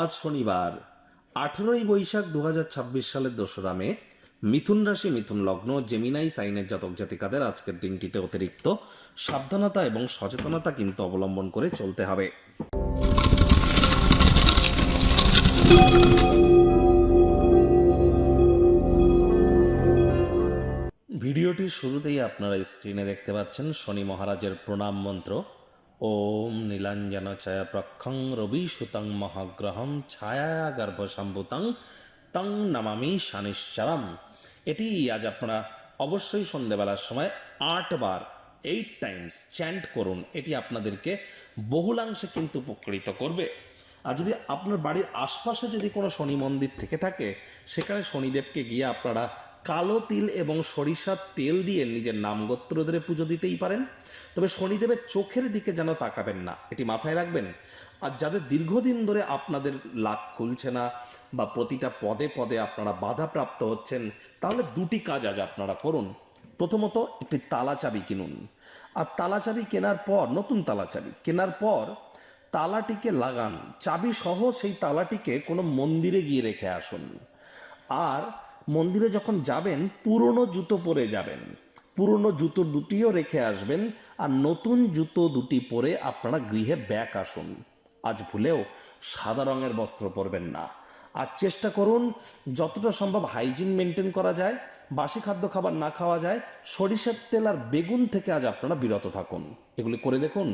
আজ শনিবার 18ই বৈশাখ 2026 সালের 2রা মে মিথুন রাশি মিথুন লগ্ন জেমিনাই সাইনের জাতক জাতিকাদের আজকের দিনটিতে অতিরিক্ত সাবধানতা এবং সচেতনতা কিন্তু অবলম্বন করে চলতে হবে। ভিডিওটির শুরুতেই আপনারা স্ক্রিনে দেখতে পাচ্ছেন শনি মহারাজের প্রণাম মন্ত্র। ওম নীলাঞ্জন ছায়া প্রক্ষং রবি সুতং মহাগ্রহম ছায়া গর্ভসম্ভূতং তং নমামি শনিশ্চরম। এটি আজ আপনারা অবশ্যই সন্ধ্যেবেলার সময় 8 বার 8 টাইমস চ্যান্ট করুন। এটি আপনাদেরকে বহুলাংশে কিন্তু উপকৃত করবে। আর যদি আপনার বাড়ির আশপাশে যদি কোনো শনি মন্দির থেকে থাকে, সেখানে শনিদেবকে গিয়ে আপনারা কালো তিল এবং সরিষার তেল দিয়ে নিজের নাম গোত্র ধরে পুজো দিতেই পারেন। তবে শনিদেবের চোখের দিকে যেন তাকাবেন না, এটি মাথায় রাখবেন। আর যাদের দীর্ঘদিন ধরে আপনাদের লাক খুলছে না বা প্রতিটা পদে পদে আপনারা বাধাপ্রাপ্ত হচ্ছেন, তাহলে দুটি কাজ আজ আপনারা করুন। প্রথমত, একটি তালা চাবি কিনুন। আর তালা চাবি কেনার পর, নতুন তালা চাবি কেনার পর তালাটিকে লাগান, চাবি সহ সেই তালাটিকে কোনো মন্দিরে গিয়ে রেখে আসুন। আর মন্দিরে যখন যাবেন পুরনো জুতো পরে যাবেন, পুরনো জুতো দুটিও রেখে আসবেন, আর নতুন জুতো দুটি পরে আপনারা গৃহে ব্যাক আসুন। আজ ভুলেও সাদা রঙের বস্ত্র পরবেন না। আর চেষ্টা করুন যতটা সম্ভব হাইজিন মেনটেন করা যায়, বাসি খাদ্য খাবার না খাওয়া যায়, সরিষার তেল আর বেগুন থেকে আজ আপনারা বিরত থাকুন। এগুলি করে দেখুন,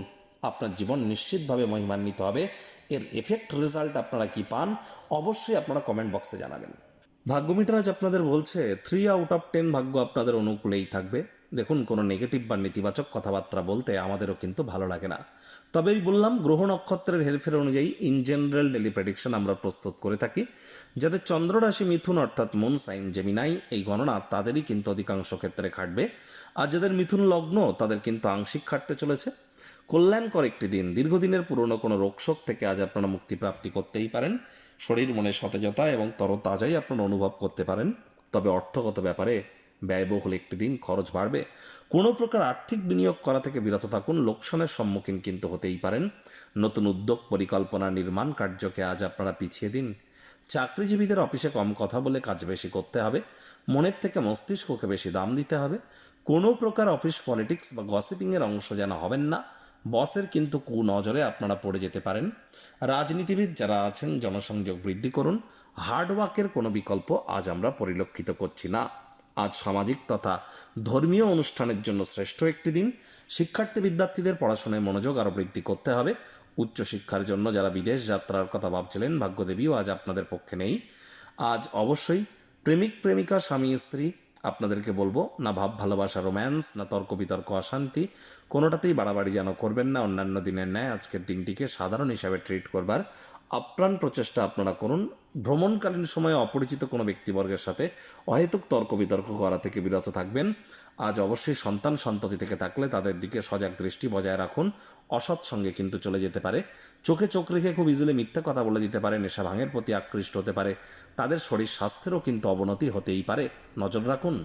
আপনার জীবন নিশ্চিতভাবে মহিমান্বিত হবে। এর এফেক্ট রেজাল্ট আপনারা কি পান অবশ্যই আপনারা কমেন্ট বক্সে জানাবেন। ভাগ্য মিটার আজ আপনাদের বলছে 3 আউট অফ 10 ভাগ্য আপনাদের অনুকূলেই থাকবে। দেখুন, কোনো নেগেটিভ বা নেতিবাচক কথাবার্তা বলতে আমাদেরও কিন্তু ভালো লাগে না। তবেই বললাম, গ্রহ নক্ষত্রের হেরফের অনুযায়ী ইন জেনারেল ডেলি প্রেডিকশন আমরা প্রস্তুত করে থাকি। যাদের চন্দ্র রাশি মিথুন অর্থাৎ মুন সাইন জেমিনাই, এই গণনা তাদেরই কিন্তু অধিকাংশ ক্ষেত্রে খাটবে। আর যাদের মিথুন লগ্ন তাদের কিন্তু আংশিক খাটতে চলেছে। কল্যাণকর একটি দিন। দীর্ঘদিনের পুরনো কোনো রোগশোক থেকে আজ আপনারা মুক্তি প্রাপ্তি করতেই পারেন। শরীর মনে সতেজতা এবং তরতাজাই আপনারা অনুভব করতে পারেন। তবে অর্থগত ব্যাপারে ব্যয়বহুল একটি দিন, খরচ বাড়বে। কোনো প্রকার আর্থিক বিনিয়োগ করা থেকে বিরত থাকুন, লোকসানের সম্মুখীন কিন্তু হতেই পারেন। নতুন উদ্যোগ পরিকল্পনা নির্মাণ কার্যকে আজ আপনারা পিছিয়ে দিন। চাকরিজীবীদের অফিসে কম কথা বলে কাজ বেশি করতে হবে। মনের থেকে মস্তিষ্ককে বেশি দাম দিতে হবে। কোনো প্রকার অফিস পলিটিক্স বা গসিপিংয়ের অংশ যেন হবেন না। বসের কিন্তু কুনজরে আপনারা পড়ে যেতে পারেন। রাজনীতিবিদ যারা আছেন, জনসংযোগ বৃদ্ধি করুন। হার্ডওয়ার্কের কোনো বিকল্প আজ আমরা পরিলক্ষিত করছি না। আজ সামাজিক তথা ধর্মীয় অনুষ্ঠানের জন্য শ্রেষ্ঠ একটি দিন। শিক্ষার্থী বিদ্যার্থীদের পড়াশোনায় মনোযোগ আরও বৃদ্ধি করতে হবে। উচ্চশিক্ষার জন্য যারা বিদেশ যাত্রার কথা ভাবছিলেন, ভাগ্যদেবীও আজ আপনাদের পক্ষে নেই। আজ অবশ্যই প্রেমিক প্রেমিকা স্বামী স্ত্রী আপনাদেরকে বলবো, না ভাব ভালোবাসা রোম্যান্স, না তর্ক বিতর্ক অশান্তি, কোনোটাতেই বাড়াবাড়ি যেন করবেন না। অন্যান্য দিনের ন্যায় আজকের দিনটিকে সাধারণ হিসাবে ট্রিট করবার আপ্রাণ প্রচেষ্টা আপনারা করুন। ভ্রমণকালীন সময়ে অপরিচিত কোনো ব্যক্তিবর্গের সাথে অহেতুক তর্ক বিতর্ক করা থেকে বিরত থাকবেন। আজ অবশ্যই সন্তান সন্ততি থেকে থাকলে তাদের দিকে সজাগ দৃষ্টি বজায় রাখুন। অসৎ সঙ্গে কিন্তু চলে যেতে পারে। চোখে চোখ রেখে খুব ইজিলি মিথ্যা কথা বলে দিতে পারে। নেশা ভাঙের প্রতি আকৃষ্ট হতে পারে। তাদের শরীর স্বাস্থ্যেরও কিন্তু অবনতি হতেই পারে, নজর রাখুন।